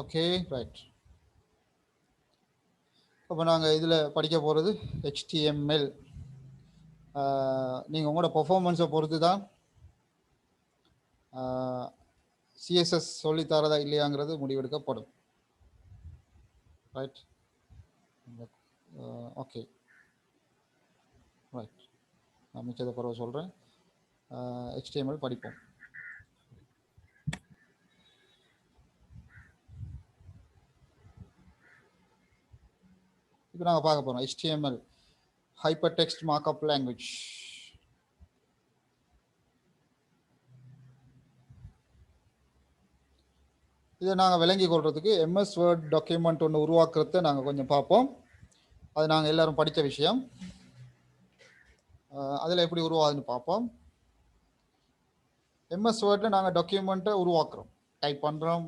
Okay, right. அப்போ நாங்கள் இதில் படிக்க போகிறது HTML. நீங்கள் உங்களோட பெர்ஃபார்மன்ஸை பொறுத்து தான் சிஎஸ்எஸ் சொல்லித்தரதா இல்லையாங்கிறது முடிவெடுக்கப்படும். Right, okay, right. நான் மிச்சத்தை பிறகு சொல்கிறேன். HTML படிப்போம். இப்போ நாங்கள் பார்க்க போகிறோம் HTML, Hypertext Markup Language. இதை நாங்கள் விளங்கி கொள்றதுக்கு MS Word டாக்குமெண்ட் ஒன்று உருவாக்குறத நாங்கள் கொஞ்சம் பார்ப்போம். அது நாங்கள் எல்லாரும் படித்த விஷயம். அதில் எப்படி உருவாகுதுன்னு பார்ப்போம். MS Wordல நாங்கள் டாக்குமெண்ட்டை உருவாக்குறோம், டைப் பண்ணுறோம்,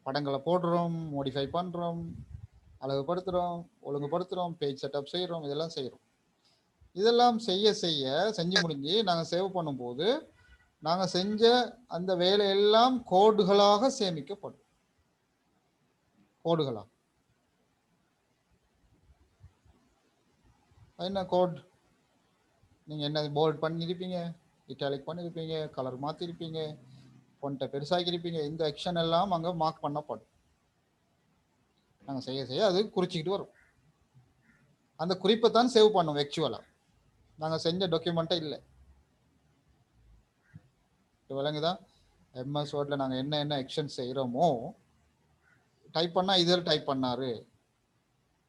படங்களை போடுறோம், மோடிஃபை பண்ணுறோம், அழகுபடுத்துகிறோம், ஒழுங்குபடுத்துகிறோம், பேஜ் செட்டப் செய்கிறோம், இதெல்லாம் செய்கிறோம். இதெல்லாம் செஞ்சு முடிஞ்சு நாங்கள் சேவ் பண்ணும்போது நாங்கள் செஞ்ச அந்த வேலையெல்லாம் கோடுகளாக சேமிக்கப்படும். கோடுகளாக என்ன கோட்? நீங்கள் என்ன போல்ட் பண்ணியிருப்பீங்க, இட்டாலிக் பண்ணியிருப்பீங்க, கலர் மாற்றிருப்பீங்க, ஃபொண்ட்டை பெருசாக்கியிருப்பீங்க. இந்த ஆக்ஷன் எல்லாம் அங்கே மார்க் பண்ணப்படும். நாங்கள் செய்ய அது குறிச்சிக்கிட்டு வரும். அந்த குறிப்பை தான் சேவ் பண்ணும். ஆக்சுவலாக நாங்கள் செஞ்ச டாக்குமெண்ட்டை இல்லை. விளங்குதான்? MS Wordல நாங்கள் என்ன ஆக்ஷன் செய்கிறோமோ, டைப் பண்ணால் இதில் டைப் பண்ணாரு,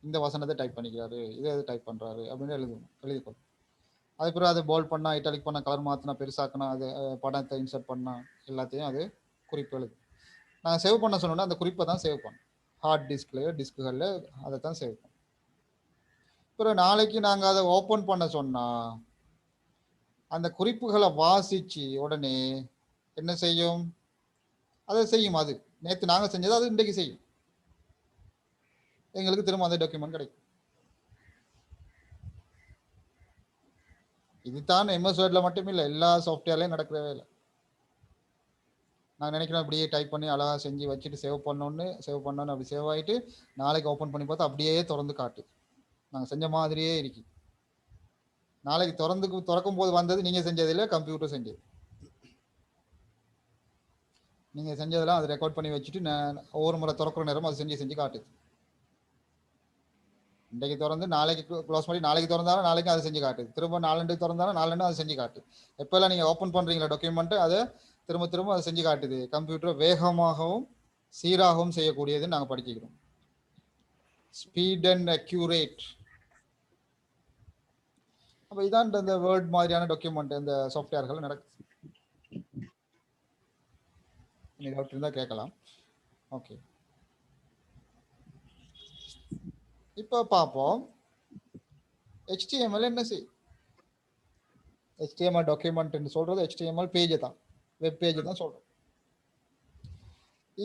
இந்த வசனத்தை டைப் பண்ணிக்கிறாரு, இதை டைப் பண்ணுறாரு அப்படின்னு எழுதிக்கொள்ளும். அது பிறகு அதை போல்ட் பண்ணால், இட்டாலிக் பண்ணால், கலர் மாற்றினா, பெருசாக்கினா, அது படத்தை இன்சர்ட் பண்ணால் எல்லாத்தையும் அது குறிப்பு எழுது. நாங்கள் சேவ் பண்ண சொன்னோன்னா அந்த குறிப்பை தான் சேவ் பண்ணோம். ஹார்ட் டிஸ்குகளில் அதை தான் சேவ் பண்ணோம். பிறகு நாளைக்கு நாங்கள் அதை ஓப்பன் பண்ண சொன்னால் அந்த குறிப்புகளை வாசித்து உடனே என்ன செய்யும்? அதை செய்யும். அது நேற்று நாங்கள் செஞ்சது அது இன்றைக்கு செய்யும். எங்களுக்கு திரும்ப அந்த டாக்குமெண்ட் கிடைக்கும். இதுதான் MS Wordல மட்டும் இல்லை, எல்லா சாஃப்ட்வேர்லையும் நடக்கிற வேலை. நான் நினைக்கிறேன் அப்படியே டைப் பண்ணி அழகாக செஞ்சு வச்சுட்டு சேவ் பண்ணோன்னு அப்படி சேவ் ஆகிட்டு நாளைக்கு ஓப்பன் பண்ணி பார்த்தா அப்படியே திறந்து காட்டு. நாங்கள் செஞ்ச மாதிரியே இருக்கு. நாளைக்கு திறக்கும் போது வந்தது நீங்கள் செஞ்சதில்லை, கம்ப்யூட்டர் செஞ்சது. நீங்கள் செஞ்சதெல்லாம் அதை ரெக்கார்ட் பண்ணி வச்சுட்டு நான் ஒவ்வொரு முறை திறக்கிற நேரம் அது செஞ்சு காட்டுது. இன்றைக்கு திறந்து நாளைக்கு க்ளோஸ் பண்ணி நாளைக்கு திறந்தாலும் நாளைக்கு அதை செஞ்சு காட்டுது. திரும்ப நாலண்டு திறந்தாலும் நாலண்டு அதை செஞ்சு காட்டு. எப்போல்லாம் நீங்கள் ஓப்பன் பண்ணுறீங்களா டாக்குமெண்ட்டு, அதை திரும்ப அதை செஞ்சு காட்டுது. கம்ப்யூட்டர் வேகமாகவும் சீராகவும் செய்யக்கூடியதுன்னு நாங்கள் படிச்சுக்கிறோம். Speed and accurate. அப்போ இதான் இந்த வேர்ட் மாதிரியான டாக்குமெண்ட் இந்த சாஃப்ட்வேர்கள் நடக்குது. டவுட் இருந்தால் கேட்கலாம். ஓகே, இப்போ பார்ப்போம் HTML என்ன செய். HTML டாக்குமெண்ட் சொல்றது HTML பேஜை தான், வெப் பேஜை தான் சொல்றோம்.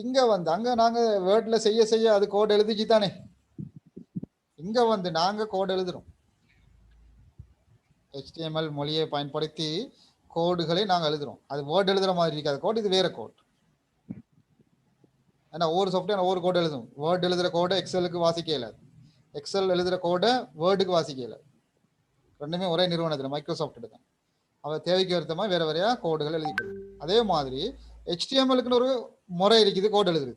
இங்க வந்து அங்க நாங்க வேர்ட்ல செய்ய அது கோட் எழுதிச்சு தானே. இங்க வந்து நாங்க கோட் எழுதுறோம். HTML மொழியை பயன்படுத்தி கோடுகளை நாங்கள் எழுதுறோம். அது வேர்ட் எழுதுற மாதிரி இருக்காது கோட், இது வேற கோட். ஏன்னா ஒவ்வொரு சாஃப்ட்வேர் ஒவ்வொரு கோட் எழுதும். வேர்ட் எழுதுற கோடை எக்ஸலுக்கு வாசிக்க இயலாது, எக்ஸல் எழுதுற கோடை வேர்டுக்கு வாசிக்க இயலாது. ரெண்டுமே ஒரே நிறுவனத்தில் மைக்ரோசாஃப்ட் தான். அவ தேவைக்கு ஏற்ற மாதிரி வேற வேறையா கோடுகள் எழுதிக்கணும். அதே மாதிரி HTML-க்குன்னு ஒரு முறை இருக்குது கோட் எழுதுறது.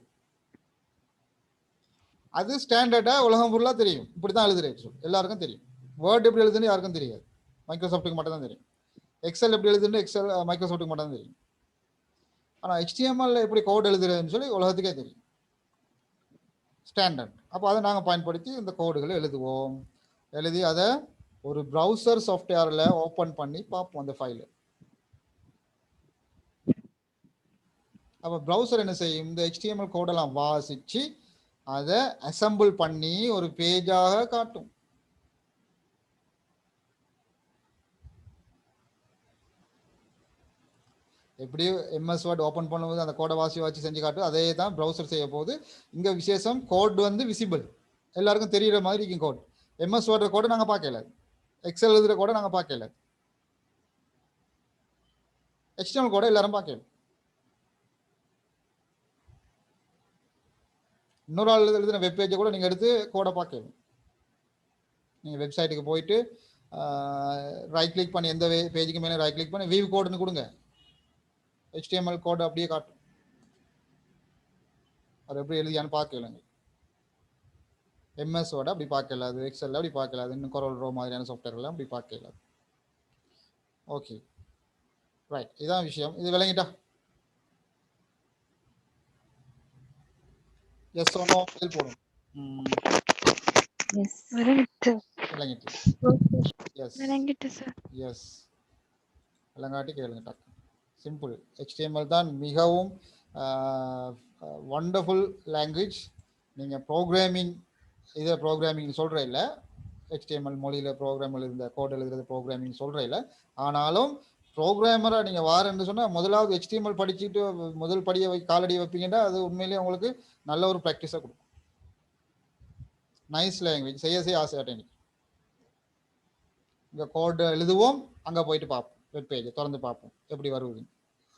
அது ஸ்டாண்டர்டா உலகம் ஃபுல்லாக தெரியும், இப்படிதான் எழுதுறேன் எல்லாருக்கும் தெரியும். வேர்ட் எப்படி எழுதுன்னு யாருக்கும் தெரியாது, மைக்ரோசாஃப்ட்டுக்கு மட்டும் தான் தெரியும். எக்ஸல் எப்படி எழுதுன்னு மைக்ரோசாஃப்ட்டுக்கு மட்டும் தான் தெரியும். ஆனால் HTML எப்படி கோட் எழுதுறதுன்னு சொல்லி உலகத்துக்கே தெரியும், ஸ்டாண்டர்ட். அப்போ அதை நாங்கள் பயன்படுத்தி இந்த கோடுகளை எழுதுவோம். எழுதி அதை ஒரு ப்ரௌசர் சாஃப்ட்வேரில் ஓப்பன் பண்ணி பார்ப்போம் அந்த ஃபைலை. அப்போ ப்ரௌசர் என்ன செய்யும்? இந்த HTML கோடெல்லாம் வாசித்து அதை அசம்பிள் பண்ணி ஒரு பேஜாக காட்டும். எப்படி MS Word ஓப்பன் பண்ணும்போது அந்த கோடை வாசி செஞ்சு காட்டும், அதே தான் ப்ரௌசர் செய்ய போகுது. இங்கே விசேஷம் கோட் வந்து விசிபிள், எல்லாருக்கும் தெரிகிற மாதிரி இருக்கும் கோட். MS Word கோடை நாங்கள் பார்க்கல, எக்ஸல் எழுதுகிற கோடை நாங்கள் பார்க்கல, HTML கோடை எல்லாரும் பார்க்கல. இன்னொரு ஆள் எழுதின வெப் பேஜை கூட நீங்கள் எடுத்து கோடை பார்க்கலாம். நீங்கள் வெப்சைட்டுக்கு போயிட்டு ரைட் கிளிக் பண்ணி எந்த பேஜுக்கு மேலே ரைட் கிளிக் பண்ணி வியூ கோடுன்னு கொடுங்க, HTML கோடு அப்படியே காட்டும். அது எப்படி எழுதியான்னு பார்க்கலங்க. எம்எஸோட அப்படி பார்க்கல, அது எக்ஸலில் அப்படி பார்க்கல, அது இன்னும் கொரோல் ரோ மாதிரியான சாஃப்ட்வேர்லாம் அப்படி பார்க்கல. ஓகே ரைட், இதான் விஷயம். இது விளங்கிட்டா? எஸ் ஓ நோ போடும். Yes. விளங்கிட்டு. விளங்கிட்டு. எஸ் விளங்கிட்டு சார். எஸ் விளங்காட்டி கேளுங்க டக்கு. சிம்பிள். HTML தான் மிகவும் வண்டர்ஃபுல் லாங்குவேஜ். நீங்கள் ப்ரோக்ராமிங் இதை ப்ரோக்ராமிங் சொல்கிற இல்லை, HTML மொழியில் ப்ரோக்ராம் எழுதுகிற கோட் எழுதுறது ப்ரோக்ராமிங் சொல்கிற இல்லை. ஆனாலும் ப்ரோக்ராமராக நீங்கள் வாரன்னு சொன்னால் முதலாவது HTML படிச்சுட்டு முதல் படியை காலடியை வைப்பீங்கன்னா அது உண்மையிலேயே உங்களுக்கு நல்ல ஒரு ப்ராக்டிஸாக கொடுக்கும். நைஸ் லாங்குவேஜ், செய்ய செய்ய ஆசையாட்டேன். இங்கே கோடு எழுதுவோம், அங்கே போயிட்டு பார்ப்போம், வெப் பேஜை திறந்து பார்ப்போம் எப்படி வருது.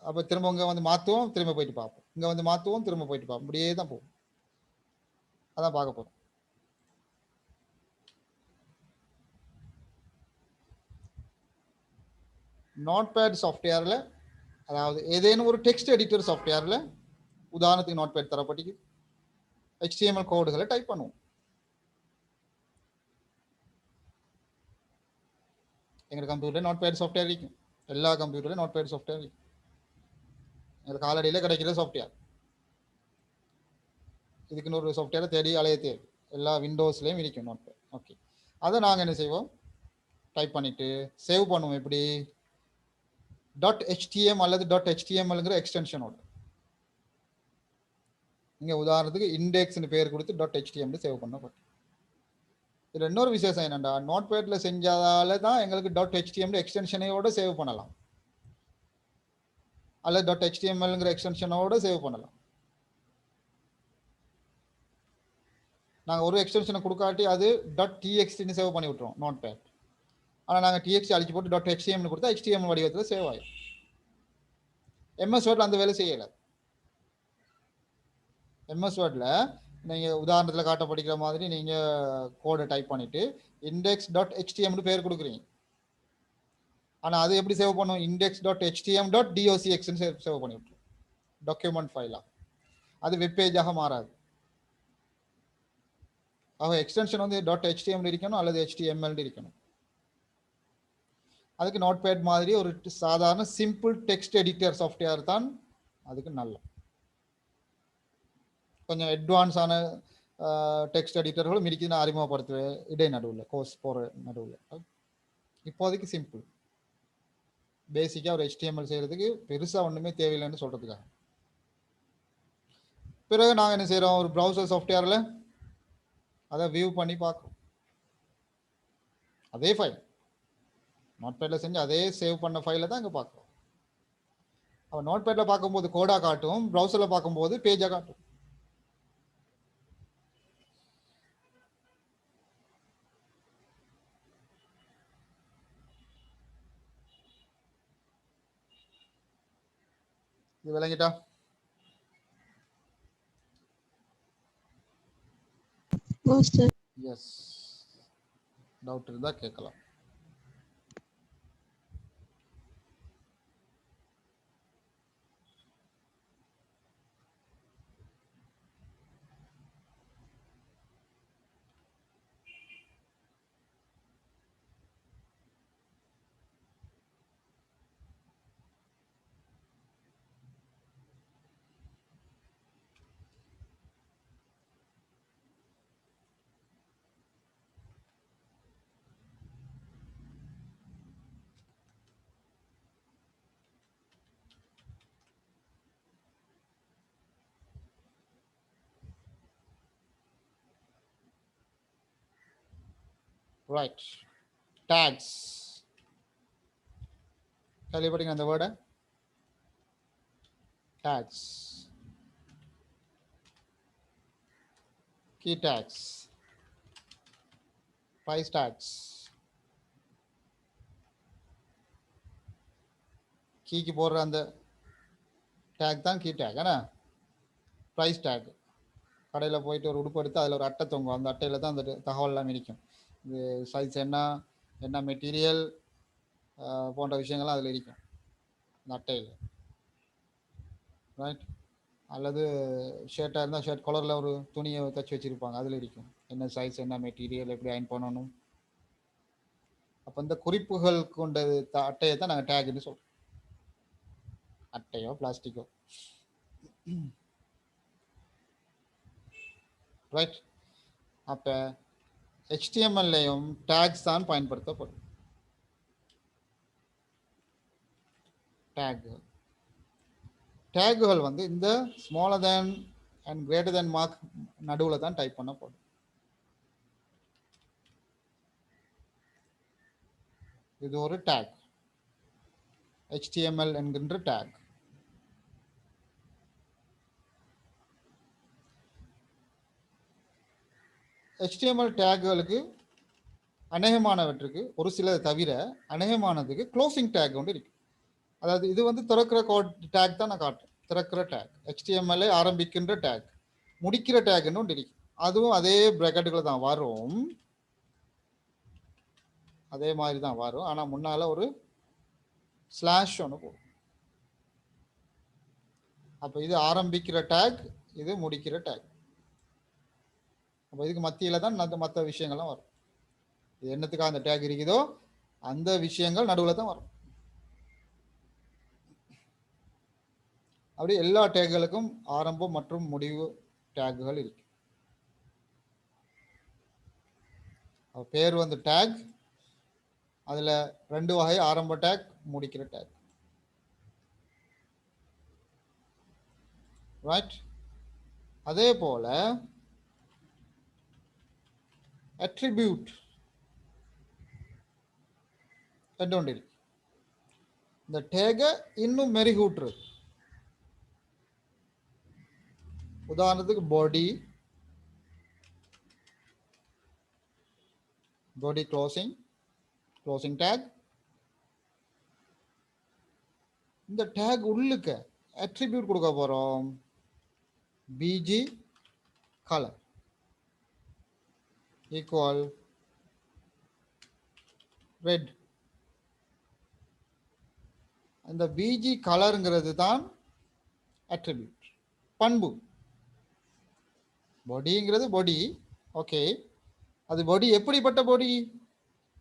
அப்போ திரும்ப இங்கே வந்து மாற்றுவோம், திரும்ப போயிட்டு பார்ப்போம், இங்கே வந்து மாற்றுவோம், திரும்ப போயிட்டு பார்ப்போம், இப்படியே தான் போகும். அதான் பார்க்க போகிறோம். நோட்பேட் சாஃப்ட்வேரில், அதாவது ஏதேனும் ஒரு டெக்ஸ்ட் எடிட்டர் சாஃப்ட்வேரில், உதாரணத்துக்கு நோட்பேட் தரப்பட்டிக்கு HTML கோடுகளை டைப் பண்ணுவோம். எங்கள் கம்ப்யூட்டர் நோட்பேட் சாஃப்ட்வேர் இருக்கும், எல்லா கம்ப்யூட்டர்லையும் நோட்பேட் சாஃப்ட்வேர் இருக்கும். எங்களுக்கு காலடியில் கிடைக்கிற சாஃப்ட்வேர். இதுக்குன்னு ஒரு சாஃப்ட்வேரை தேடி அலைய தேவை, எல்லா விண்டோஸ்லேயும் இருக்கும் நோட்பேட். ஓகே, அதை நாங்கள் என்ன செய்வோம், டைப் பண்ணிவிட்டு சேவ் பண்ணுவோம். எப்படி? .htm அல்லது .htmlங்கிற எக்ஸ்டென்ஷனோட. இங்கே உதாரணத்துக்கு இண்டெக்ஸ்னு பேர் கொடுத்து .html சேவ் பண்ணப்படும். இதில் இன்னொரு விசேஷம் என்னென்னா, நோட்பேட்டில் செஞ்சால தான் எங்களுக்கு .html எக்ஸ்டென்ஷனையோட சேவ் பண்ணலாம், அல்லது .htmlங்கிற எக்ஸ்டென்ஷனோட சேவ் பண்ணலாம். நாங்கள் ஒரு எக்ஸ்டென்ஷனை கொடுக்காட்டி அது .txt சேவ் பண்ணி விட்டுருவோம் நோட்பேட். ஆனால் நாங்கள் txt அழிச்சு போட்டு .html கொடுத்தா HTML வடிவத்தில் சேவ் ஆகும். MS Wordல அந்த வேலை செய்யலை. MS Wordல நீங்கள் உதாரணத்தில் காட்ட படிக்கிற மாதிரி நீங்கள் கோடை டைப் பண்ணிவிட்டு index.html பேர் கொடுக்குறீங்க. ஆனால் அது எப்படி சேவ் பண்ணும்? index.htm.docx சேவ் பண்ணி விட்டுரும், டாக்குமெண்ட் ஃபைலாக. அது வெப் பேஜாக மாறாது. ஆக எக்ஸ்டென்ஷன் வந்து .html இருக்கணும் அல்லது HTML இருக்கணும். அதுக்கு நோட்பேட் மாதிரி ஒரு சாதாரண சிம்பிள் டெக்ஸ்ட் எடிட்டர் சாஃப்ட்வேர் தான் அதுக்கு நல்ல. கொஞ்சம் அட்வான்ஸான டெக்ஸ்ட் எடிட்டர்களும் இருக்குது, நான் அறிமுகப்படுத்துவேன் இடை நடுவில், கோர்ஸ் போகிற நடுவில். இப்போதைக்கு சிம்பிள் பேசிக்காக ஒரு HTML செய்கிறதுக்கு பெருசாக ஒன்றுமே தேவையில்லைன்னு சொல்கிறதுக்காக. பிறகு நாங்கள் என்ன செய்கிறோம், ஒரு ப்ரௌசர் சாஃப்ட்வேரில் அதை வியூ பண்ணி பார்க்குறோம். அதே ஃபைல் நோட்பேடில் செஞ்சு அதே சேவ் பண்ண ஃபைலை தான் இங்கே பார்க்குறோம். அப்போ நோட்பேடில் பார்க்கும்போது கோடாக காட்டும், ப்ரௌசரில் பார்க்கும்போது பேஜாக காட்டும். இது விளங்கிட்டா? எஸ், டவுட் இருந்தால் கேட்கலாம். ரைட், டேக்ஸ் கேள்விப்பட்டீங்க அந்த வேர்டை? Tags, key tags, price tags. கீக்கு போடுற அந்த டேக் தான் கீ டேக். ஆனால் ப்ரைஸ் டேக் கடையில் போயிட்டு ஒரு உடுப்பு எடுத்து அதில் ஒரு அட்டை தொங்கும். அந்த அட்டையில் தான் அந்த தகவல்லாம் இருக்கும். இது சைஸ் என்ன, என்ன மெட்டீரியல் போன்ற விஷயங்கள்லாம் அதில் இருக்கும் அந்த அட்டையில். ரைட். அல்லது ஷர்ட்டாக இருந்தால் ஷர்ட் கலரில் ஒரு துணியை தைச்சி வச்சுருப்பாங்க, அதில் இருக்கும் என்ன சைஸ், என்ன மெட்டீரியல், எப்படி அயன் பண்ணணும். அப்போ இந்த குறிப்புகள் கொண்ட அட்டையை தான் நாங்கள் டேக்னு சொல்கிறோம். அட்டையோ பிளாஸ்டிக்கோ. ரைட். அப்போ HTML-லையும் டேக்ஸ் தான் பயன்படுத்தப்படும். டேக்குகள் வந்து இந்த smaller than and greater than mark நடுவில் தான் டைப் பண்ணப்படும். இது ஒரு டேக், HTML என்கின்ற டேக். HTML டேக்குகளுக்கு அநேகமானவற்றுக்கு, ஒரு சில தவிர அநேகமானதுக்கு க்ளோசிங் டேக் ஒன்று இருக்கு. அதாவது இது வந்து திறக்கிற டேக் தான் நான் காட்டுறேன். திறக்கிற டேக், HTML ஆரம்பிக்கின்ற டேக், முடிக்கிற டேக்னு ஒன்று இருக்கு. அதுவும் அதே பிராக்கெட்டுகளை தான் வரும், அதே மாதிரி தான் வரும். ஆனால் முன்னால் ஒரு ஸ்லாஷ் ஒன்று போடும். அப்போ இது ஆரம்பிக்கிற டேக், இது முடிக்கிற டேக். அப்போ இதுக்கு மத்தியில் தான் மற்ற விஷயங்கள்லாம் வரும். இது என்னத்துக்காக அந்த டேக் இருக்குதோ அந்த விஷயங்கள் நடுவில் தான் வரும். அப்படி எல்லா டேக்குகளுக்கும் ஆரம்பம் மற்றும் முடிவு டேக்குகள் இருக்கு. பேர் வந்து டேக், அதில் 2 வகை, ஆரம்ப டேக், முடிக்கிற டேக். ரைட். அதே போல அட்ரிபியூட் ஒன்று இருக்கு. இந்த டேகை இன்னும் மெருகூட்டுறது. உதாரணத்துக்கு பாடி க்ளோசிங் டேக். இந்த டேக் உள்ளுக்க அட்ரிபியூட் கொடுக்க போறோம், BG color equal red. இந்த BG கலருங்கிறது தான் அட்ரிபியூட், பண்பு. பாடிங்கிறது பாடி, ஓகே. அது பாடி எப்படிப்பட்ட பாடி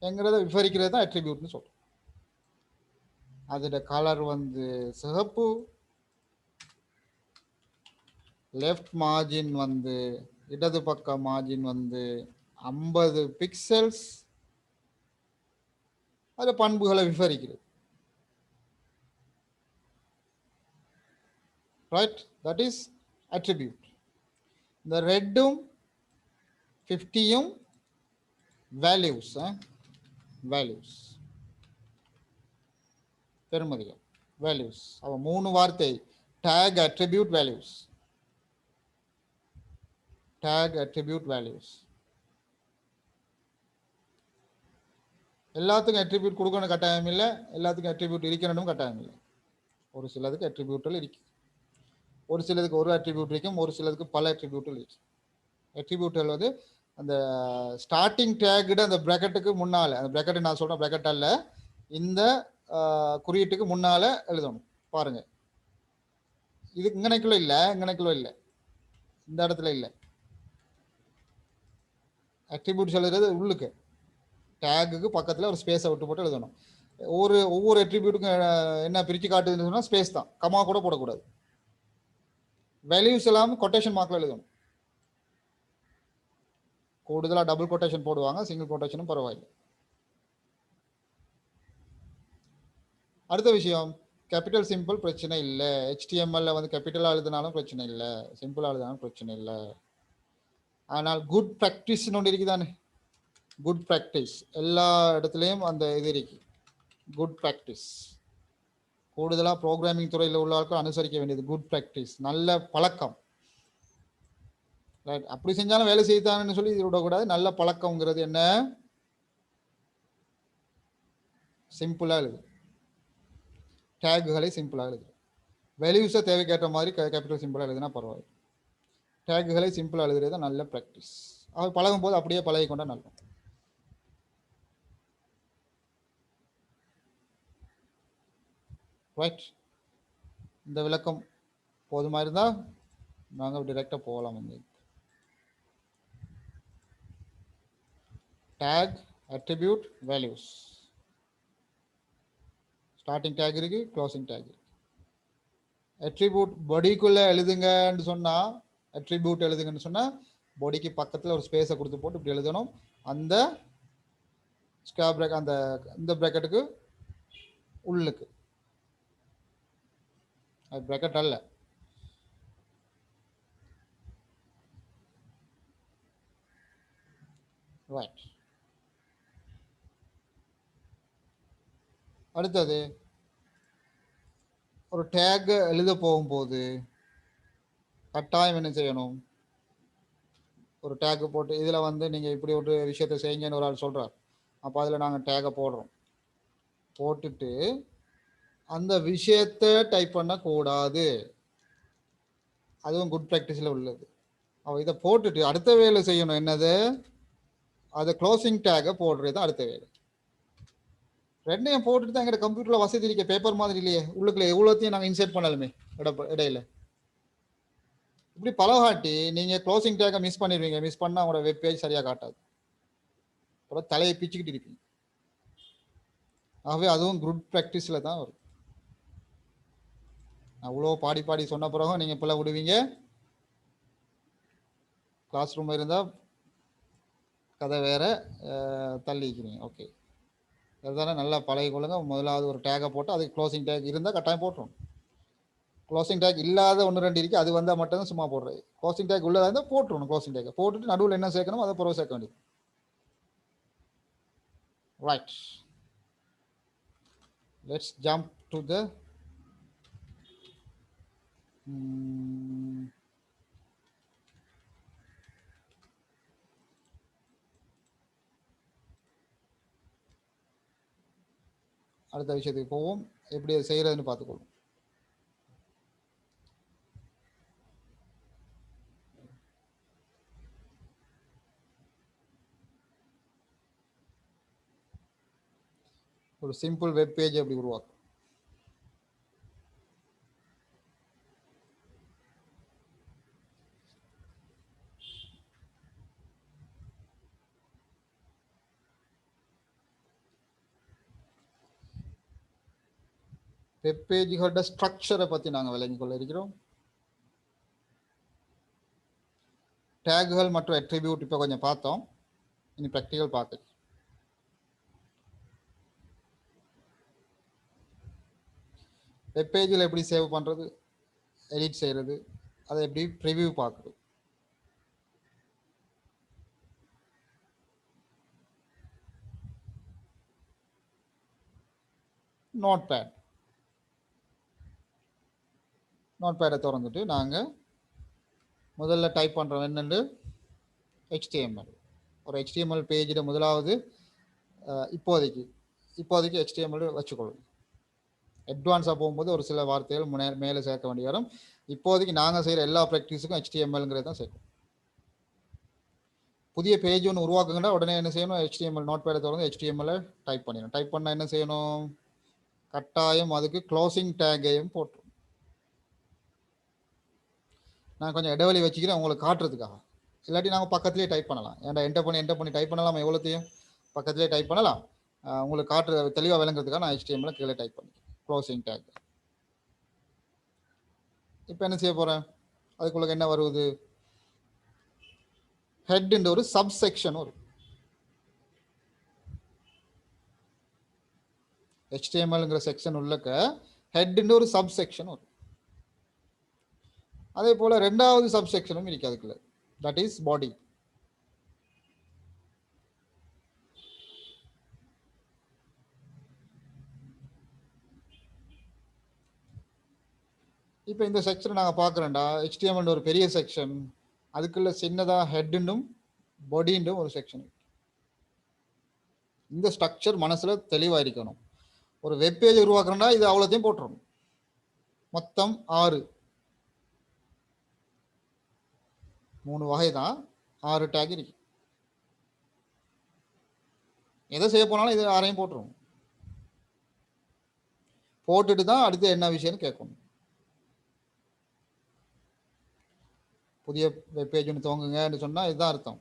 என்கிறத விவரிக்கிறது தான் அட்ரிபியூட்னு சொல்றோம். அதோட கலர் வந்து சிவப்பு, லெஃப்ட் மார்ஜின் வந்து, இடது பக்க மார்ஜின் வந்து 50 பிக்சல்ஸ். அது பண்புகளை விவரிக்கிறது. Right, that is attribute. இந்த ரெட்டும் 50யும் வேல்யூஸ், பெருமதிகள், வேல்யூஸ். அவ 3 வார்த்தை, take, attribute, values. Take, attribute, values. எல்லாத்துக்கும் அட்ரிபியூட் கொடுக்கணும் கட்டாயம் இல்லை, எல்லாத்துக்கும் அட்ரிபியூட் இருக்கணும் கட்டாயம் இல்லை. ஒரு சிலதுக்கு அட்ரிபியூட்டல் இருக்கு, ஒரு சிலதுக்கு ஒரு அட்ரிபியூட் இருக்கும், ஒரு சிலதுக்கு பல அட்ரிபியூட்டல் இருக்கு. அட்ரிபியூட்டல் வந்து அந்த ஸ்டார்டிங் டேக்டு அந்த பிராக்கெட்டுக்கு முன்னால, அந்த பிராக்கெட் நான் சொல்றேன் பிராக்கெட் அல்ல, இந்த குறியீட்டுக்கு முன்னால எழுதணும். பாருங்க, இது இங்கனைக்குள்ள இல்லை, இந்த இடத்துல இல்லை. அட்ரிபியூட் எழுதுறது உள்ளுக்கு, டேகுக்கு பக்கத்தில் ஒரு ஸ்பேஸை விட்டு போட்டு எழுதணும். ஒவ்வொரு அட்ரிபியூட்டுக்கும் என்ன பிரித்து காட்டுதுன்னு சொன்னால் ஸ்பேஸ் தான், கமா கூட போடக்கூடாது. வேல்யூஸ் எல்லாம் கொட்டேஷன் மார்க்கில் எழுதணும். கூடுதலாக டபுள் கொட்டேஷன் போடுவாங்க, சிங்கிள் கொட்டேஷனும் பரவாயில்லை. அடுத்த விஷயம், கேபிட்டல் சிம்பிள் பிரச்சனை இல்லை. HTML வந்து கேபிட்டலாக எழுதினாலும் பிரச்சனை இல்லை, சிம்பிளாக எழுதினாலும் பிரச்சனை இல்லை. ஆனால் குட் ப்ராக்டிஸ்னு ஒன்று இருக்குதானே, குட் ப்ராக்டிஸ் எல்லா இடத்துலையும் அந்த இது இருக்கு. குட் ப்ராக்டிஸ் கூடுதலாக ப்ரோக்ராமிங் துறையில் உள்ளவர்கள் அனுசரிக்க வேண்டியது குட் ப்ராக்டிஸ், நல்ல பழக்கம். ரைட், அப்படி செஞ்சாலும் வேலை செய்தான்னு சொல்லி இது விடக்கூடாது. நல்ல பழக்கம்ங்கிறது என்ன, சிம்பிளாக எழுது, டேக்குகளை சிம்பிளாக எழுது, வேல்யூஸை தேவைக்கேற்ற மாதிரி கேபிட்டல் சிம்பிளாக எழுதுனா பரவாயில்லை. டேக்குகளை சிம்பிளாக எழுதுறது தான் நல்ல ப்ராக்டிஸ். அது பழகும் போது அப்படியே பழகி கொண்டா நல்லா. ரைட், இந்த விளக்கம் போதுமா இருந்தால் நாங்கள் டிரெக்டாக போகலாம். வந்து take, attribute, values. Starting take இருக்கு, க்ளோசிங் டேக் இருக்கு. அட்ரிபியூட் பாடிக்குள்ள எழுதுங்கன்னு சொன்னா, அட்ரிபியூட் எழுதுங்கன்னு சொன்னா பாடிக்கு பக்கத்தில் ஒரு ஸ்பேஸை கொடுத்து போட்டு இப்படி எழுதணும். அந்த ஸ்கொயர் பிரேக், அந்த இந்த பிராக்கெட்டுக்கு உள்ளுக்கு, அது பிராக்கெட் அல்ல. ரைட், அடுத்தது ஒரு டேக் எழுத போகும்போது கட்டாயம் என்ன செய்யணும்? ஒரு டேக் போட்டு இதில் வந்து நீங்கள் இப்படி ஒரு விஷயத்தை செய்யுங்கன்னு ஒரு ஆள் சொல்கிறார். அப்போ அதில் நாங்கள் டேகை போடுறோம். போட்டுட்டு அந்த விஷயத்தை டைப் பண்ணக்கூடாது. அதுவும் குட் ப்ராக்டிஸில் உள்ளது. அவ இதை போட்டுட்டு அடுத்த வேலை செய்யணும். என்னது? அதை க்ளோசிங் டேகை போடுறது தான் அடுத்த வேலை. ரெண்டையும் போட்டுட்டு தான் எங்கிட்ட கம்ப்யூட்டரில் வசதி இருக்க, பேப்பர் மாதிரி இல்லையே. உள்ளுக்குள்ள எவ்வளோத்தையும் நாங்கள் இன்சர்ட் பண்ணலுமே இடையில. இப்படி பலகாட்டி நீங்கள் க்ளோசிங் டேகை மிஸ் பண்ணிடுவீங்க. மிஸ் பண்ணால் அவங்களோட வெப் பேஜ் சரியாக காட்டாது. அப்புறம் தலையை பிச்சுக்கிட்டு இருப்பீங்க. ஆகவே அதுவும் குட் ப்ராக்டிஸில் தான் வரும். அவ்வளோ பாடி பாடி சொன்ன பிறகும் நீங்கள் பிள்ளை விடுவீங்க. கிளாஸ் ரூம் இருந்தால் கதை வேற, தள்ளிக்கிறீங்க. ஓகே, அதுதானே நல்லா பழகி கொள்ளுங்க. முதலாவது ஒரு டேகை போட்டு அதுக்கு க்ளோசிங் டேக் இருந்தால் கட்டாயம் போட்டுரும். க்ளோசிங் டேக் இல்லாத 1 2 இருக்குது, அது வந்தால் மட்டும்தான் சும்மா போடுறது. க்ளோசிங் டேக் உள்ளதாக இருந்தால் போட்டுருணும். க்ளோசிங் டேக்கை போட்டுட்டு நடுவில் என்ன சேர்க்கணும் அதை பிறகு சேர்க்க வேண்டியது. Right, let's jump to the அடுத்த விஷயத்துக்கு போவோம். எப்படி அதை செய்கிறதுன்னு பார்த்துக்கொள்வோம். ஒரு சிம்பிள் வெப் பேஜ் எப்படி உருவாக்கும்? வெப் பேஜ்களோட ஸ்ட்ரக்சரை பற்றி நாங்கள் விளங்கி கொள்ள இருக்கிறோம். டேகுகள் மற்றும் அட்ரிபியூட் இப்போ கொஞ்சம் பார்த்தோம். இனி ப்ராக்டிக்கல் பார்க்க. வெப் பேஜில் எப்படி சேவ் பண்ணுறது, எடிட் செய்கிறது, அதை எப்படி ப்ரிவியூ பார்க்குறது. நோட் பேடை திறந்துட்டு நாங்கள் முதல்ல டைப் பண்ணுறோம் என்னென்னு HTML. ஒரு HTML பேஜில் முதலாவது இப்போதைக்கு HTML வச்சுக்கொள்ளும். அட்வான்ஸாக போகும்போது ஒரு சில வார்த்தைகள் மேலே சேர்க்க வேண்டி வரும். இப்போதைக்கு நாங்கள் செய்கிற எல்லா ப்ராக்டிஸுக்கும் HTMLங்கிறது தான் சேர்க்கும். புதிய பேஜ் ஒன்று உருவாக்குங்கன்னா உடனே என்ன செய்யணும்? HTML நோட் பேடை திறந்து HTML டைப் பண்ணிடணும். டைப் பண்ணால் என்ன செய்யணும்? கட்டாயம் அதுக்கு க்ளோசிங் டேகையும் போட்டுரும். நான் கொஞ்சம் இடைவெளி வச்சுக்கிறேன் உங்களுக்கு காட்டுறதுக்காக. இல்லாட்டி நாங்கள் பக்கத்துலேயே டைப் பண்ணலாம். ஏன்டா என்டர் பண்ணி டைப் பண்ணலாம். எவ்வளோத்தையும் பக்கத்துலேயே டைப் பண்ணலாம். உங்களுக்கு காட்டுறது தெளிவாக விளங்குறதுக்காக நான் HTML கீழே டைப் பண்ணி க்ளோசிங் டேக். இப்போ என்ன செய்ய போகிறேன்? அதுக்குள்ள என்ன வருவது? ஹெட்ன்ற ஒரு சப்செக்ஷன் வரும். HTMLங்கிற செக்ஷன் உள்ளக்க ஹெட்ன்ற ஒரு சப்செக்ஷன் வரும். அதே போல ரெண்டாவது சப்செக்ஷனும் இருக்கு அதுக்குள்ள. தட் இஸ் பாடி. இப்போ இந்த செக்ஷனை நாங்கள் பார்க்குறோம்டா. HTML ஒரு பெரிய செக்ஷன், அதுக்குள்ள சின்னதாக ஹெட்னும் பாடின்னும் ஒரு செக்ஷன். இந்த ஸ்ட்ரக்சர் மனசில் தெளிவாக இருக்கணும். ஒரு வெப்பேஜ் உருவாக்குறோம்னா இது அவ்வளோத்தையும் போட்டுரும். மொத்தம் 6. 3 வகை தான், 6 டேக் இருக்கு. எதை செய்ய போனாலும் இது 6ஐயும் போட்டுருவோம். போட்டுட்டு தான் அடுத்து என்ன விஷயம்னு கேட்கணும். புதிய வெப்பேஜ் ஒன்று துவங்குங்கன்னு சொன்னால் இதுதான் அர்த்தம்.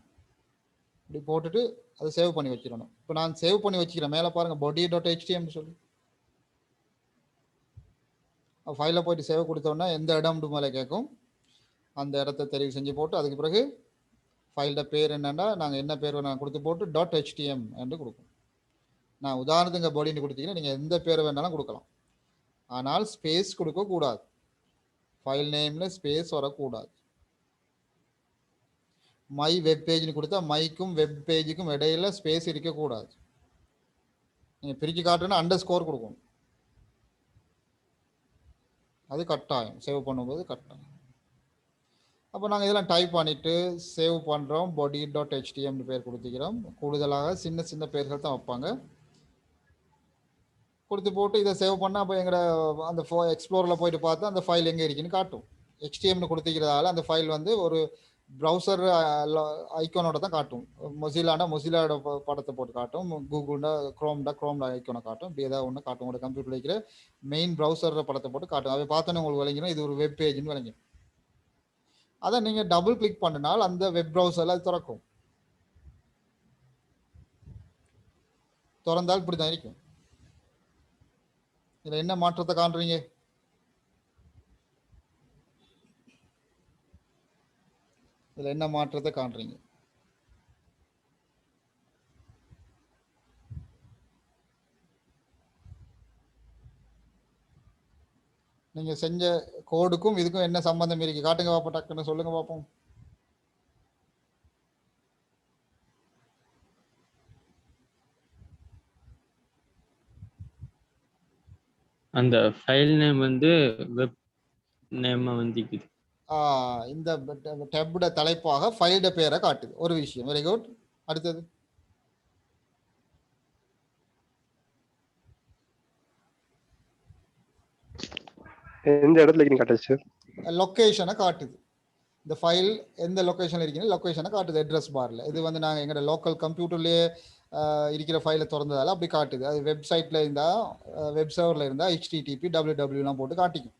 இப்படி போட்டுட்டு அதை சேவ் பண்ணி வச்சிடணும். இப்போ நான் சேவ் பண்ணி வச்சுக்கிறேன். மேலே பாருங்கள் body.html சொல்லி ஃபைலில் போயிட்டு சேவ் கொடுத்தோன்னா எந்த இடம்னு மேலே கேட்கும். அந்த இடத்த தெரிவு செஞ்சு போட்டு அதுக்கு பிறகு ஃபைலோட பேர் என்னென்னா நாங்கள் என்ன பேர் நான் கொடுத்து போட்டு .htm என்று கொடுக்கும். நான் உதாரணத்துக்கு பாடின்னு கொடுத்தீங்கன்னா நீங்கள் எந்த பேர் வேணாலும் கொடுக்கலாம். ஆனால் ஸ்பேஸ் கொடுக்கக்கூடாது. ஃபைல் நேமில் ஸ்பேஸ் வரக்கூடாது. மை வெப் பேஜ்னு கொடுத்தா மைக்கும் வெப் பேஜுக்கும் இடையில ஸ்பேஸ் இருக்கக்கூடாது. நீங்கள் பிரித்து காட்டுன்னா அண்டர்ஸ்கோர் கொடுக்கணும். அது கட்டாயம், சேவ் பண்ணும்போது கட்டாயம். அப்போ நாங்கள் இதெல்லாம் டைப் பண்ணிவிட்டு சேவ் பண்ணுறோம். body.htm பேர் கொடுத்துக்கிறோம். கூடுதலாக சின்ன சின்ன பேர்கள் தான் வைப்பாங்க. கொடுத்து போட்டு இதை சேவ் பண்ணால் அப்போ எங்களோட அந்த எக்ஸ்ப்ளோரில் போயிட்டு பார்த்தா அந்த ஃபைல் எங்கே இருக்குன்னு காட்டும். HTML கொடுத்துக்கிறதால அந்த ஃபைல் வந்து ஒரு ப்ரௌசர் ஐக்கோனோட தான் காட்டும். மொசிலாவோட படத்தை போட்டு காட்டும். கூகுள்னா க்ரோம்டா ஐக்கோனை காட்டும். இப்படி ஏதாவது ஒன்று காட்டும். உங்களோட கம்ப்யூட்டரில் இருக்கிற மெயின் ப்ரௌசரோட படத்தை போட்டு காட்டும். அதை பார்த்தோன்னே உங்களுக்கு விளங்கிடும் இது ஒரு வெப் பேஜ்னு விளங்கிடும். அதை நீங்கள் டபுள் கிளிக் பண்ணினால் அந்த வெப் ப்ரௌசரில் அது திறக்கும். திறந்தால் இப்படி தான் இருக்கும். இதில் என்ன மாற்றத்தை காண்றீங்க? இதில் என்ன மாற்றத்தை காண்றீங்க? நீங்கள் செஞ்ச கோடுக்கும் இதுக்கும் என்ன சம்பந்தம் இருக்கு? காட்டுங்க பார்ப்போம், டக்குன்னு சொல்லுங்க பார்ப்போம். அந்த ஃபைல் நேம் வந்து வெப் நேம் வந்து இந்த டேபோட தலைப்பாக ஃபைலோட பேரை காட்டுது. ஒரு விஷயம். Very good. அடுத்தது எந்த இடத்துல இருக்கு காட்டுச்சு? லொகேஷனை காட்டுது. இந்த ஃபைல் எந்த லொகேஷன்ல இருக்குன்னு லொகேஷனை காட்டுது அட்ரஸ் பார்ல. இது வந்து நாங்கள் எங்களோட லோக்கல் கம்ப்யூட்டர்லேயே இருக்கிற ஃபைலை திறந்ததால அப்படி காட்டுது. அது வெப்சைட்டில் இருந்தால் வெப் சர்வரில் இருந்தால் HTTP www போட்டு காட்டிக்கும்.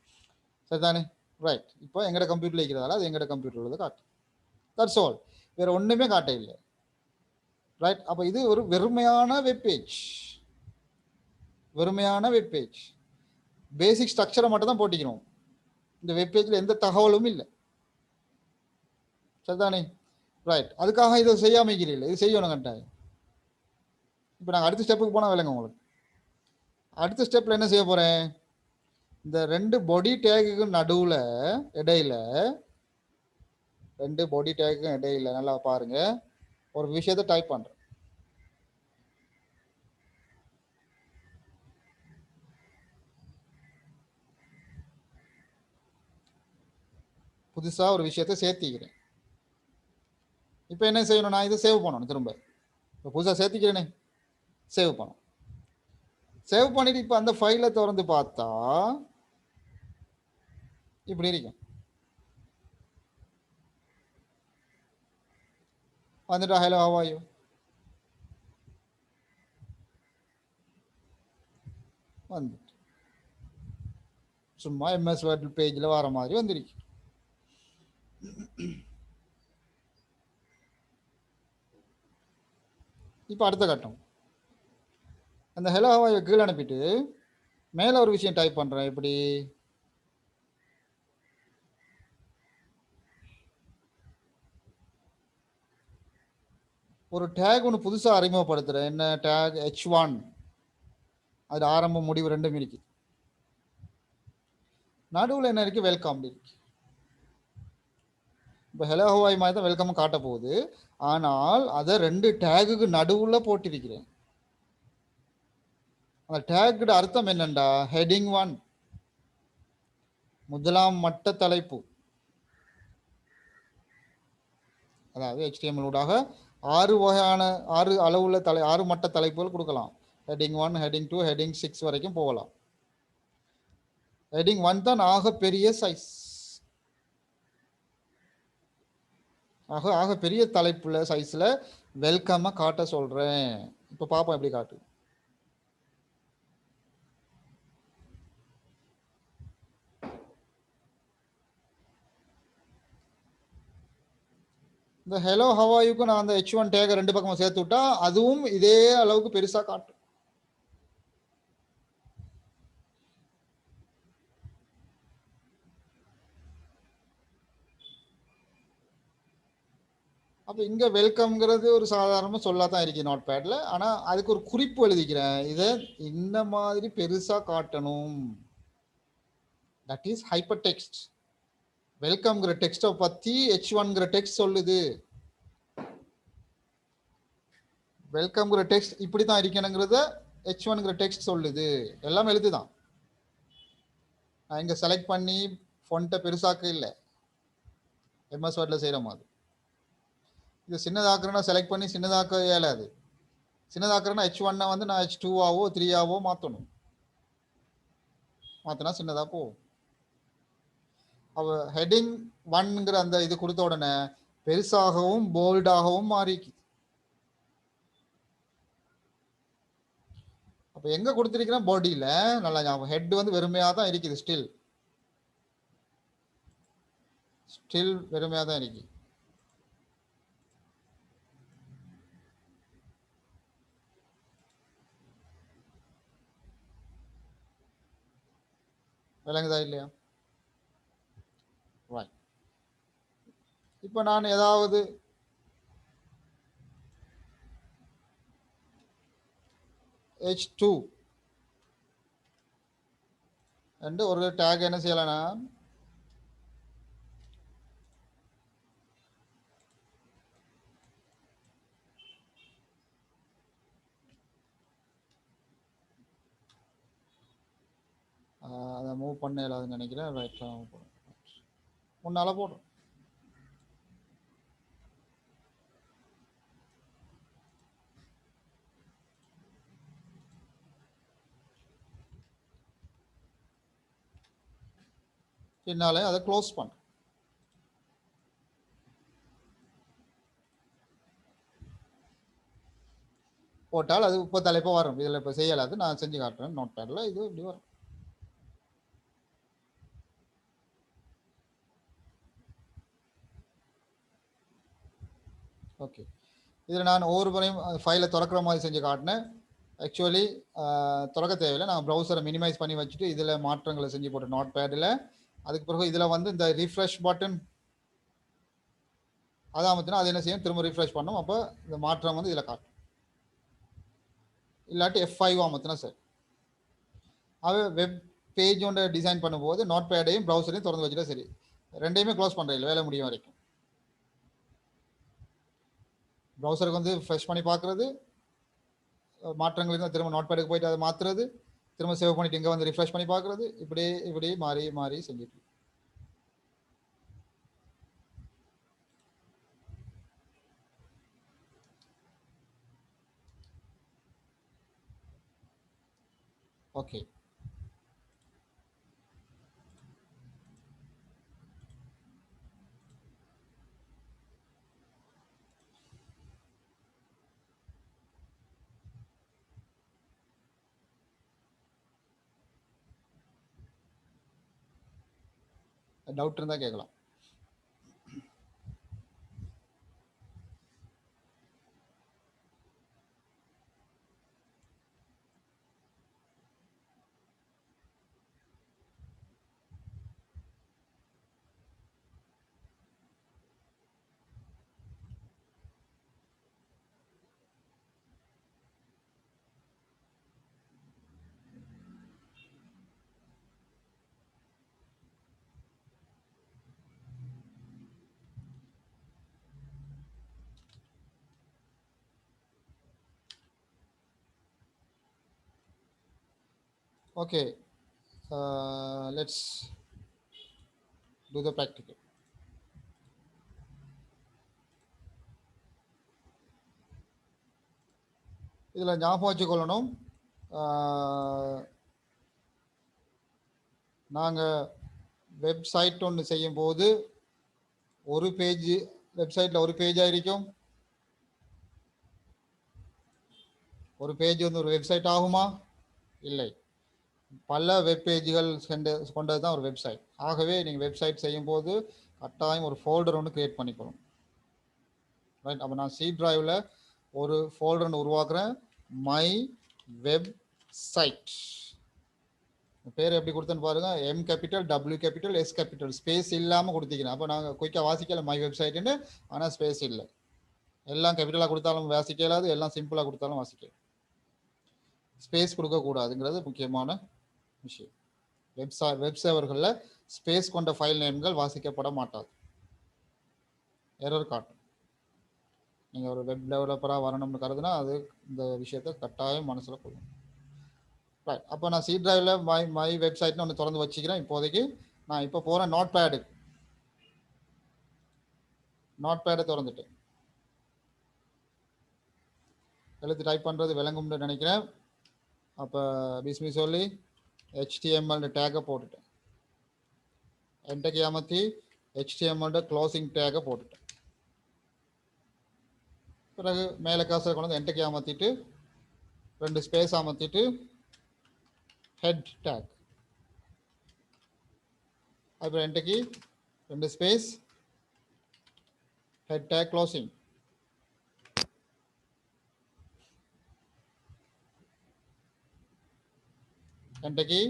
சரிதானே? ரைட். இப்போ எங்களோட கம்ப்யூட்டரில் இருக்கிறதால அது எங்களோட கம்ப்யூட்டரில் காட்டும். That's all. வேறு ஒன்றுமே காட்ட இல்லை. ரைட். அப்போ இது ஒரு வெறுமையான வெப்பேஜ். வெறுமையான வெப்பேஜ். பேசிக் ஸ்ட்ரக்சரை மட்டும் தான் போட்டிக்கிறோம். இந்த வெப்பேஜில் எந்த தகவலும் இல்லை. சரிதானே? ரைட். அதுக்காக இதை செய்யாமல் இருக்கிறீர்கள். இது செய்யணும் கட்டாயம். இப்போ நாங்கள் அடுத்த ஸ்டெப்புக்கு போனால் விளங்க உங்களுக்கு. அடுத்த ஸ்டெப்பில் என்ன செய்ய போகிறேன்? இந்த 2 பாடி டேகுக்கு நடுவில் இடையில 2 பாடி டேகுக்கும் இடையில நல்லா பாருங்க ஒரு விஷயத்தை டைப் பண்ணுறேன். புதுசாக ஒரு விஷயத்தை சேர்த்திக்கிறேன். இப்போ என்ன செய்யணும்? நான் இதை சேவ் பண்ணணும். திரும்ப இப்போ புதுசாக சேர்த்திக்கிறேனே, சேவ் பண்ணணும். சேவ் பண்ணிட்டு இப்போ அந்த ஃபைலை திறந்து பார்த்தா இப்படி இருக்கும். வந்துட்டா ஹலோ ஹவ் ஆர் யூ வந்துட்டு சும்மா MS Word பேஜில் வர மாதிரி வந்துருக்கு. இப்போ அடுத்த கட்டம் அந்த ஹலோ ஹவ் ஆர் யூ கீழே அனுப்பிட்டு மேலே ஒரு விஷயம் டைப் பண்ணுறேன். எப்படி? ஒரு டேக் ஒன்று புதுசாக அறிமுகப்படுத்துகிறேன். என்ன டேக்? H1. அது ஆரம்பம் முடிவு 2 இருக்கு. நடுவில் என்ன இருக்குது? வெல்கம் இருக்கு. இப்போ ஹலோ ஹவாய் மாதிரி தான் வெல்கம் காட்ட போகுது. ஆனால் அதை 2 டேகுக்கு நடுவில் போட்டிருக்கிறேன். அந்த டேக்கோட அர்த்தம் என்னண்டா? ஹெட்டிங் 1 முதலாம் மட்ட தலைப்பு. அதாவது HTML ஊடாக 6 வகையான 6 அளவுள்ள 6 மட்ட தலைப்புகள் கொடுக்கலாம். ஹெட்டிங் 1, ஹெட்டிங் 2, ஹெட்டிங் 6 வரைக்கும் போகலாம். ஹெட்டிங் 1 தான் ஆக பெரிய சைஸ். ஆக பெரிய தலைப்புல சைஸ்ல வெல்கம்மா காட்ட சொல்றேன். இப்ப பாப்போம் எப்படி காட்டு. இந்த ஹலோ ஹவாயுக்கும் நான் அந்த H1 டேக 2 பக்கமும் சேர்த்து விட்டா அதுவும் இதே அளவுக்கு பெருசா காட்டும். அப்ப இங்க வெல்கம்ங்கிறது ஒரு சாதாரண சொல்லாதான் இருக்கு நோட் பேட்ல. ஆனா அதுக்கு ஒரு குறிப்பு எழுதிக்கிறேன். இதை இந்த மாதிரி பெருசா காட்டணும். That is hypertext. வெல்கம்ங்கிற டெக்ஸ்ட்டை பத்தி H1ங்கிற டெக்ஸ்ட் சொல்லுது. வெல்கம்ங்கிற டெக்ஸ்ட் இப்படி தான் இருக்கணுங்கிறத H1ங்கிற டெக்ஸ்ட் சொல்லுது. எல்லாம் எழுதுதான். நான் இங்க செலக்ட் பண்ணி ஃபொண்ட்டை பெருசாக்க இல்லை. MS வேர்ட்ல செய்யற மாதிரி. இது சின்னதாக்குறேன்னா செலக்ட் பண்ணி சின்னதாக்க இயலாது. சின்னதாக்குறேன்னா H1 வந்து நான் H2ஆவோ 3ஆவோ மாற்றணும். மாற்றினா சின்னதாக போகும். அவ ஹெட்டிங் 1ங்கிற அந்த இது கொடுத்த உடனே பெருசாகவும் போல்டாகவும் மாறிக்கு. அப்போ எங்க கொடுத்துருக்கிறேன் பாடியில நல்லா ஞாபகம். ஹெட் வந்து வெறுமையாக தான் இருக்குது. ஸ்டில் வெறுமையாக தான் இருக்கு. விளங்குதா இல்லையா? இப்போ நான் ஏதாவது H2 என்று ஒரு டேக் என்ன செய்யலாம்னா அதை மூவ் பண்ண இல்லாதுன்னு நினைக்கிறேன். ரைட்டாக முன்னால போடுறோம். பின்னாலே அதை க்ளோஸ் பண்ண போட்டால் அது இப்போ தலைப்போ வரும். இதில் இப்போ செய்யலாது. நான் செஞ்சு காட்டுறேன். நோட் பேடில் இது இப்படி வரும். ஓகே, இதில் நான் ஒவ்வொரு முறையும் ஃபைலை திறக்கிற மாதிரி செஞ்சு காட்டினேன். ஆக்சுவலி திறக்க தேவையில்லை. நான் ப்ரௌசரை மினிமைஸ் பண்ணி வச்சுட்டு இதில் மாற்றங்களை செஞ்சு போட்டேன் நோட் பேடில். அதுக்கு பிறகு இதில் வந்து இந்த ரீஃப்ரெஷ் பட்டன் அதான் அமைச்சுன்னா அது என்ன செய்யும், திரும்ப ரீஃப்ரெஷ் பண்ணும். அப்போ இந்த மாற்றம் வந்து இதில் காட்டும். இல்லாட்டி F5 அமைச்சுனா சரி. அது வெப் பேஜ் ஒன்று டிசைன் பண்ணும்போது நோட் பேடையும் ப்ரௌசரையும் திறந்து வச்சுட்டா சரி. ரெண்டையுமே க்ளோஸ் பண்ணுறேன் இல்லை, வேலை முடியும் வரைக்கும். ப்ரௌசருக்கு வந்து ஃப்ரெஷ் பண்ணி பார்க்குறது, மாற்றங்கள் இருந்தால் திரும்ப நோட் பேடுக்கு போயிட்டு அதை மாற்றுறது, திரும்ப சேவ் பண்ணிட்டு இங்கே வந்து ரிஃப்ரெஷ் பண்ணி பார்க்குறது, இப்படி மாறி மாறி செஞ்சுட்டு. ஓகே, டவுட் இருந்தால் கேட்கலாம். Okay, let's do the practical. இதில் ஞாபகம் வச்சுக்கொள்ளணும், நாங்கள் வெப்சைட் ஒன்று செய்யும்போது ஒரு பேஜ் வெப்சைட்டில் ஒரு பேஜாக இருக்கும். ஒரு பேஜ் வந்து ஒரு வெப்சைட் ஆகுமா? இல்லை. பல வெப் பேஜுகள் கொண்டது தான் ஒரு வெப்சைட். ஆகவே நீங்கள் வெப்சைட் செய்யும்போது கட்டாயம் ஒரு ஃபோல்டர் ஒன்று கிரியேட் பண்ணிக்கணும். ரைட். அப்போ நான் சி டிரைவில் ஒரு ஃபோல்டர் ஒன்று உருவாக்குறேன். மை வெப் சைட் பேர் எப்படி கொடுத்தேன்னு பாருங்க. M capital, W capital, S capital, space இல்லாமல் கொடுத்திக்கிறேன். அப்போ நாங்கள் குயிக்காக வாசிக்கல மை வெப்சைட்டுன்னு, ஆனால் ஸ்பேஸ் இல்லை. எல்லாம் கேபிட்டலாக கொடுத்தாலும் வாசிக்க இயலாது, எல்லாம் சிம்பிளாக கொடுத்தாலும் வாசிக்க. ஸ்பேஸ் கொடுக்கக்கூடாதுங்கிறது முக்கியமான விஷயம். வெப் சர்வர்களில் ஸ்பேஸ் கொண்ட ஃபைல் நேம்கள் வாசிக்கப்பட மாட்டாது, எரர் காட்டும். நீங்கள் ஒரு வெப் டெவலப்பராக வரணும்னு கருதுனா அது இந்த விஷயத்தை கட்டாயம் மனசில் கொள்ளும். ரைட். அப்போ நான் சி டிரைவில் மை வெப்சைட்னு ஒன்று திறந்து வச்சுக்கிறேன். இப்போதைக்கு நான் இப்போ போகிறேன் நோட் பேடை திறந்துட்டேன். எழுத்து டைப் பண்ணுறது விளங்கும்னு நினைக்கிறேன். அப்போ பிஸ்மி சொல்லி HTML டேக்கை போட்டுட்டேன். என்டர்கீ அமர்த்தி HTML க்ளோசிங் டேக்கை போட்டுட்டேன். பிறகு மேலே காசை கொண்டு வந்து என்டர்கீ அமர்த்திட்டு 2 ஸ்பேஸ் அமர்த்திட்டு ஹெட் டேக், அப்புறம் என்டர்கீ 2 ஸ்பேஸ் ஹெட் டேக் க்ளோசிங். என்டர்கீ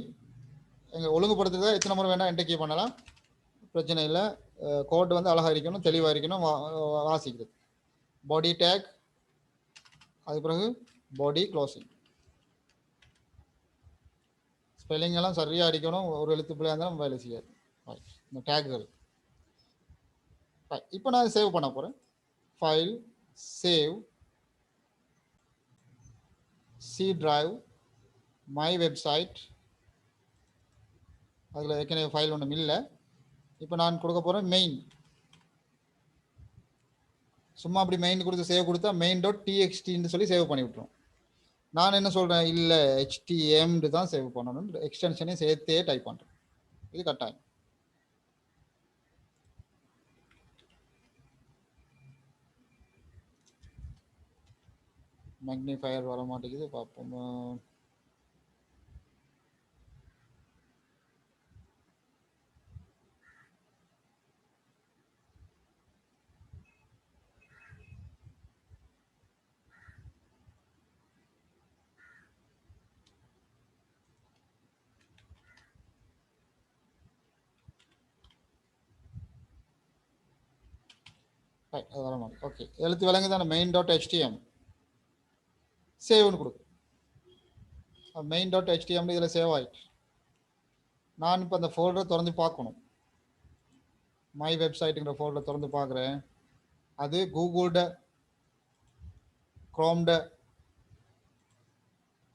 எங்கள் ஒழுங்குபடுத்துறதா எத்தனை முறை வேணால் என்டர்கீ பண்ணலாம், பிரச்சனை இல்லை. கோட் வந்து அழகாக இருக்கணும், தெளிவாக இருக்கணும், வாசிக்கிறது. பாடி டேக், அது பிறகு பாடி க்ளோசிங். ஸ்பெல்லிங் எல்லாம் சரியாக அடிக்கணும், ஒரு எழுத்து பிள்ளையாக இருந்தாலும் வேலை செய்யாது இந்த டேக்குகள். இப்போ நான் சேவ் பண்ண போகிறேன். File, save, C drive, my website. அதில் ஏற்கனவே ஃபைல் ஒன்றும் இல்லை. இப்போ நான் கொடுக்க போகிறேன் மெயின். சும்மா அப்படி மெயின் கொடுத்து சேவ் கொடுத்தா main.txt சொல்லி சேவ் பண்ணி விட்டுரும். நான் என்ன சொல்கிறேன், இல்லை HTML தான் சேவ் பண்ணணும், எக்ஸ்டென்ஷனையும் சேர்த்தே டைப் பண்ணுறேன். இது கட்டாயம். மேக்னிஃபயர் வர மாட்டேங்குது, பார்ப்போம். அது வர மாட்டேங்குது. ஓகே, எழுத்து விலங்கு தானே main.html சேவ்னு கொடுக்கும். main.html இதில் சேவ் ஆகிட்டு. நான் இப்போ அந்த ஃபோல்டரை திறந்து பார்க்கணும். மை வெப்சைட்டுங்கிற ஃபோல்டரை திறந்து பார்க்குறேன். அது கூகுள்ட குரோம்ட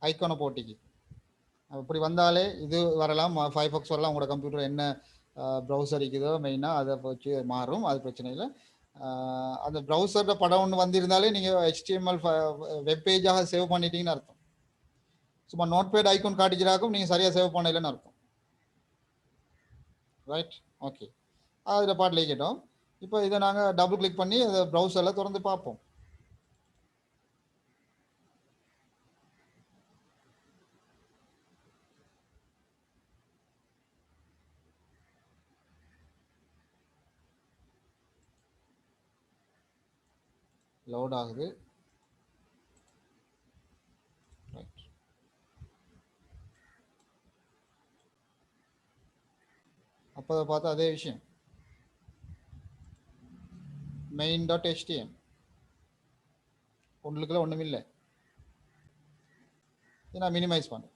ஐக்கானை போட்டிக்கு. அப்படி வந்தாலே இது வரலாம், ஃபயர்ஃபாக்ஸ் வரலாம். உங்களோட கம்ப்யூட்டர் என்ன ப்ரௌசர் இருக்குதோ மெயினாக அதை வச்சு மாறும், அது பிரச்சனை இல்லை. அந்த ப்ரௌசரோட படம் ஒன்று வந்திருந்தாலே நீங்கள் HTML வெப் பேஜாக சேவ் பண்ணிட்டீங்கன்னு அர்த்தம். சும்மா நோட்பேட் ஐக்கான் காட்டிக்கிறாக்கும் நீங்கள் சரியாக சேவ் பண்ணலைன்னு அர்த்தம். ரைட், ஓகே, அதில் பாட்டில் கேட்டோம். இப்போ இதை நாங்கள் டபுள் கிளிக் பண்ணி அதை ப்ரௌசரில் திறந்து பார்ப்போம். லோட் ஆகுது. ரைட், அப்போ அதை பார்த்தா அதே விஷயம் main.html ஒன்றுக்குள்ள ஒன்றும் இல்லை. நான் மினிமைஸ் பண்ணேன்,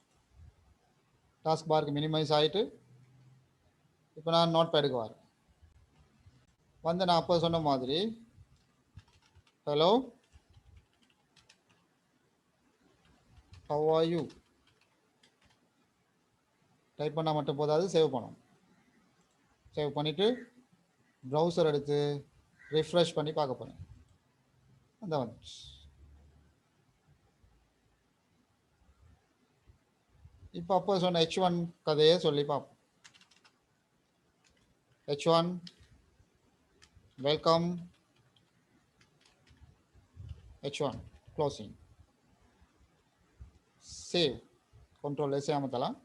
டாஸ்க் பாருக்கு மினிமைஸ் ஆகிட்டு இப்போ நான் நோட் பேடுக்கு வரேன். வந்து நான் அப்போ சொன்ன மாதிரி hello how are you type பண்ணால் மட்டும் போதாது, சேவ் பண்ணணும். சேவ் பண்ணிவிட்டு ப்ரௌசர் எடுத்து ரிஃப்ரெஷ் பண்ணி பார்க்க போகிறேன். அந்த வந்துச்சு. இப்போ அப்போ சொன்ன H1 கதையை சொல்லி பார்ப்போம். H1 welcome H1 closing. Save. Control S அமுத்தலாம்.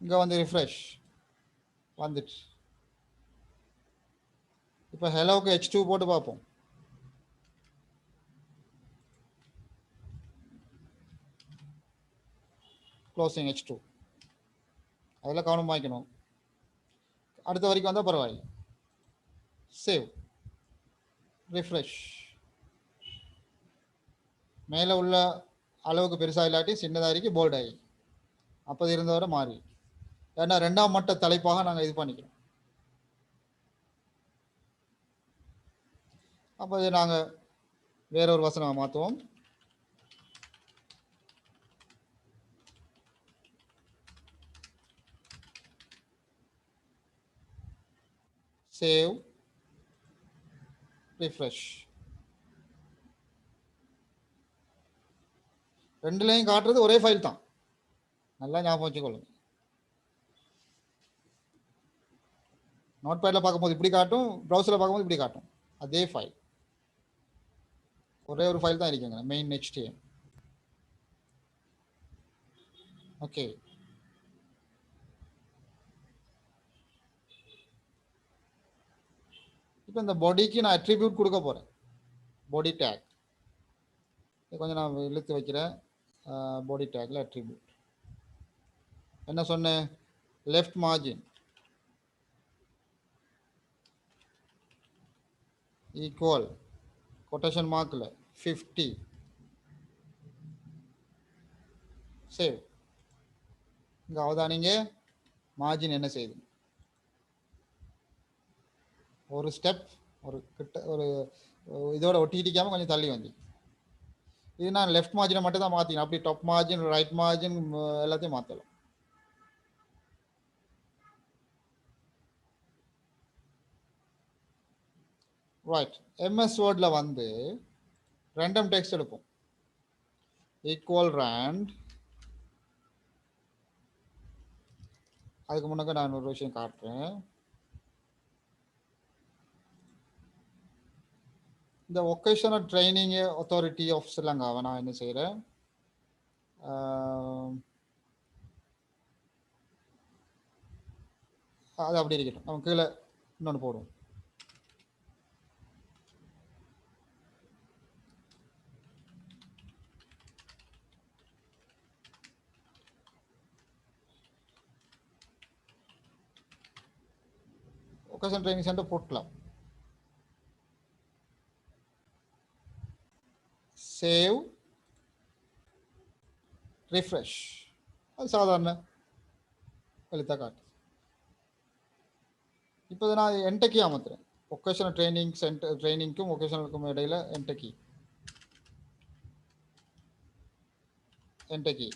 இங்க வந்து refresh வந்துட்டு. இப்போ ஹெலோக்கு H2 போட்டு பார்ப்போம். Closing H2. அதில் கவனமாக வைக்கணும். அடுத்த வரைக்கும் வந்தால் பரவாயில்லை. Save, refresh. மேலே உள்ள அளவுக்கு பெருசாக இல்லாட்டி சின்னதாக இருக்கு, போல்ட் ஆகி அப்போ இருந்தவரை மாறி. ஏன்னா 2ஆம் மட்ட தலைப்பாக நாங்கள் இது பண்ணிக்கிறோம். அப்போ இது நாங்கள் வேற ஒரு வசனமாக மாற்றுவோம். Save, refresh. ரெண்டுலையும் காட்டுறது ஒரே ஃபைல் தான், நல்லா ஞாபகம் வச்சுக்கொள்ளுங்க. நோட் பேடில் பார்க்கும்போது இப்படி காட்டும், ப்ரௌசரில் பார்க்கும்போது இப்படி காட்டும். அதே ஃபைல், ஒரே ஒரு ஃபைல் தான் இருக்குங்க, மெயின் HTML. ஓகே, இப்போ இந்த பாடிக்கு நான் அட்ரிபியூட் கொடுக்க போகிறேன். பாடி டேக் கொஞ்சம் நான் இழுத்து வைக்கிறேன். பாடி டேக்கில் அட்ரிபியூட் என்ன சொன்னேன்? லெஃப்ட் மார்ஜின் ஈக்குவல் கொட்டேஷன் மார்க்கில் 50. சேவ். இங்கே அவதானிங்க, மார்ஜின் என்ன செய்யுது? ஒரு ஸ்டெப் ஒரு கிட்ட ஒரு இதோட ஒட்டிக்காமல் கொஞ்சம் தள்ளி வந்து. இது நான் லெஃப்ட் மார்ஜினை மட்டும் தான் மாற்றினேன். அப்படி டாப் மார்ஜின், ரைட் மார்ஜின் எல்லாத்தையும் மாற்றலாம். ரைட், MS வேர்டில் வந்து ரேண்டம் டெக்ஸ்ட் எடுப்போம். Equal rand. அதுக்கு முன்னாடி நான் ஒரு விஷயம் காட்டுறேன். இந்த ஒகேஷனல் ட்ரைனிங் அத்தாரிட்டி ஆஃப் ஸ்ரீலங்காவை நான் என்ன செய்கிறேன், அது அப்படி இருக்கட்டும். நம்ம கீழே இன்னொன்று போடுவோம். ஒகேஷனல் ட்ரைனிங் சென்டர் போட்டலாம். Save, refresh. அது சாதாரண எழுத்தாக காட்டு. இப்போ நான் என்டர் கீ அமர்த்துறேன். ஒகேஷனல் ட்ரைனிங் சென்டர், ட்ரைனிங்க்கும் ஒகேஷனலுக்கும் இடையில enter key. Enter key,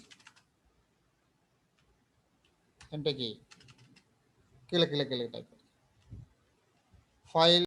enter key, கீழே கீழே கீழே டைப் ஃபைல்